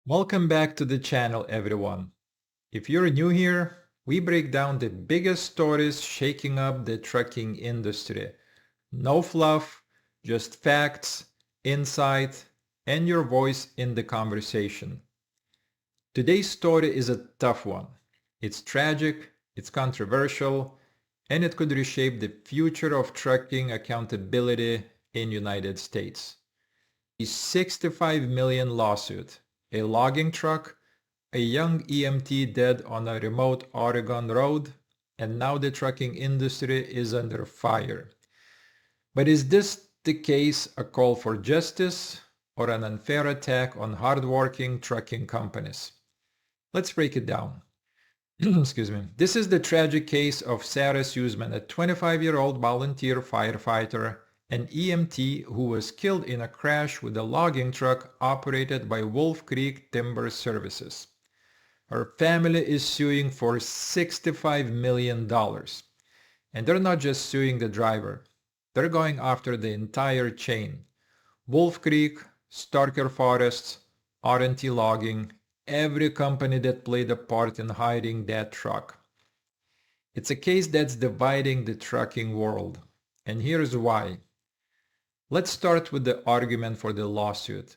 Welcome back to the channel, everyone. If you're new here, we break down the biggest stories shaking up the trucking industry. No fluff, just facts, insight, and your voice in the conversation. Today's story is a tough one. It's tragic, it's controversial, and it could reshape the future of trucking accountability in United States. A 65 million lawsuit, a logging truck, a young EMT dead on a remote Oregon road, and now the trucking industry is under fire. But is this the case a call for justice or an unfair attack on hardworking trucking companies? Let's break it down. Excuse me. This is the tragic case of Sarah Sussman, a 25-year-old volunteer firefighter, an EMT who was killed in a crash with a logging truck operated by Wolf Creek Timber Services. Her family is suing for $65 million. And they're not just suing the driver. They're going after the entire chain. Wolf Creek, Starker Forests, R&T Logging, every company that played a part in hiring that truck. It's a case that's dividing the trucking world. And here's why. Let's start with the argument for the lawsuit.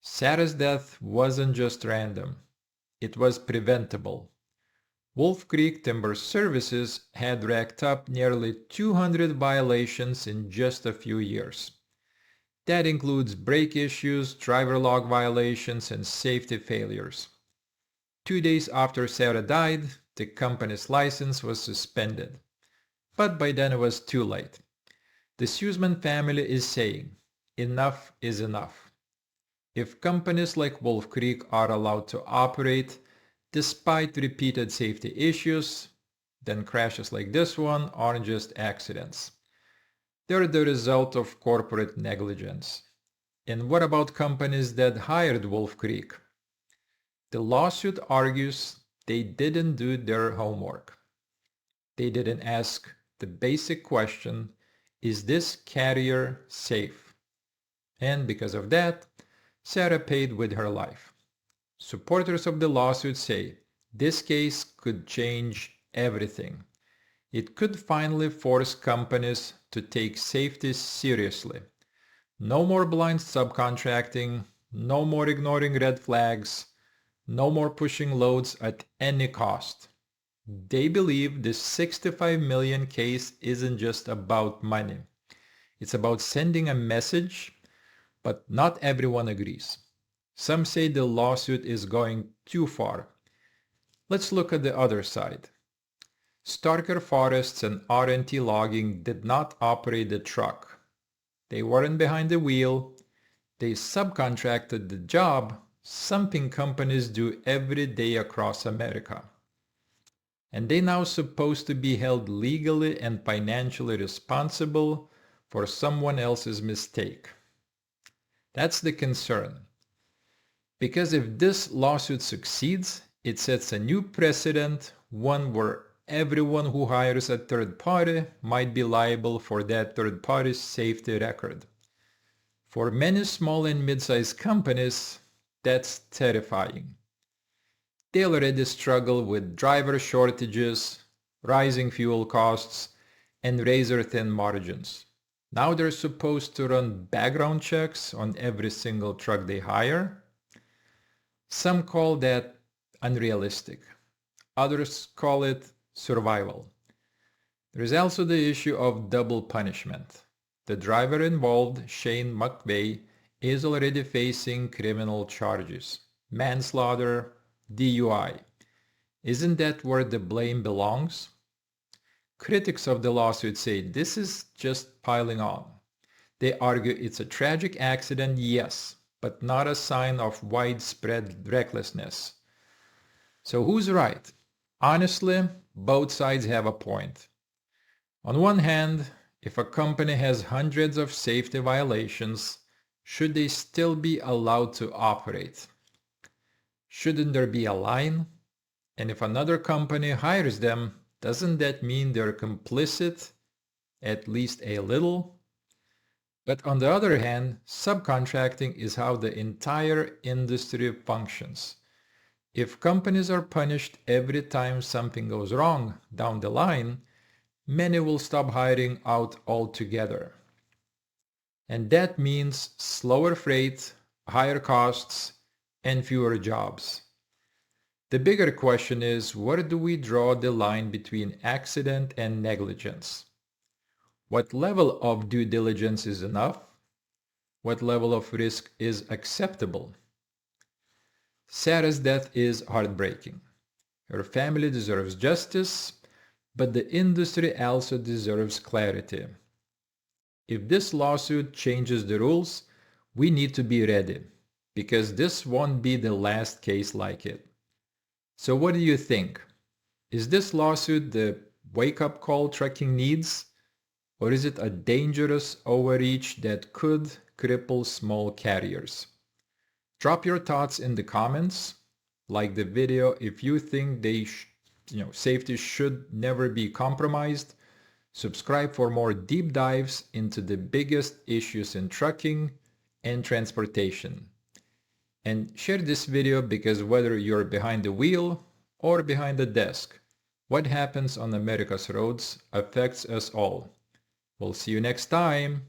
Sarah's death wasn't just random. It was preventable. Wolf Creek Timber Services had racked up nearly 200 violations in just a few years. That includes brake issues, driver log violations, and safety failures. 2 days after Sarah died, the company's license was suspended. But by then it was too late. The Sussman family is saying, enough is enough. If companies like Wolf Creek are allowed to operate despite repeated safety issues, then crashes like this one aren't just accidents. They're the result of corporate negligence. And what about companies that hired Wolf Creek? The lawsuit argues they didn't do their homework. They didn't ask the basic question, is this carrier safe? And because of that, Sarah paid with her life. Supporters of the lawsuit say this case could change everything. It could finally force companies to take safety seriously. No more blind subcontracting, no more ignoring red flags, no more pushing loads at any cost. They believe this 65 million case isn't just about money. It's about sending a message, but not everyone agrees. Some say the lawsuit is going too far. Let's look at the other side. Starker Forests and R&T Logging did not operate the truck. They weren't behind the wheel. They subcontracted the job, something companies do every day across America. And they now supposed to be held legally and financially responsible for someone else's mistake. That's the concern. Because if this lawsuit succeeds, it sets a new precedent, one where everyone who hires a third party might be liable for that third party's safety record. For many small and mid-sized companies, that's terrifying. They already struggle with driver shortages, rising fuel costs, and razor-thin margins. Now they're supposed to run background checks on every single truck they hire. Some call that unrealistic. Others call it survival. There is also the issue of double punishment. The driver involved, Shane McVeigh, is already facing criminal charges. Manslaughter, DUI. Isn't that where the blame belongs? Critics of the lawsuit say this is just piling on. They argue it's a tragic accident, yes, but not a sign of widespread recklessness. So who's right? Honestly, both sides have a point. On one hand, if a company has hundreds of safety violations, should they still be allowed to operate? Shouldn't there be a line? And if another company hires them, doesn't that mean they're complicit, at least a little? But on the other hand, subcontracting is how the entire industry functions. If companies are punished every time something goes wrong down the line, many will stop hiring out altogether. And that means slower freight, higher costs, and fewer jobs. The bigger question is, where do we draw the line between accident and negligence? What level of due diligence is enough? What level of risk is acceptable? Sarah's death is heartbreaking. Her family deserves justice, but the industry also deserves clarity. If this lawsuit changes the rules, we need to be ready, because this won't be the last case like it. So what do you think? Is this lawsuit the wake-up call trucking needs? Or is it a dangerous overreach that could cripple small carriers? Drop your thoughts in the comments. Like the video if you think safety should never be compromised. Subscribe for more deep dives into the biggest issues in trucking and transportation. And share this video because whether you're behind the wheel or behind the desk, what happens on America's roads affects us all. We'll see you next time.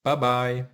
Bye-bye.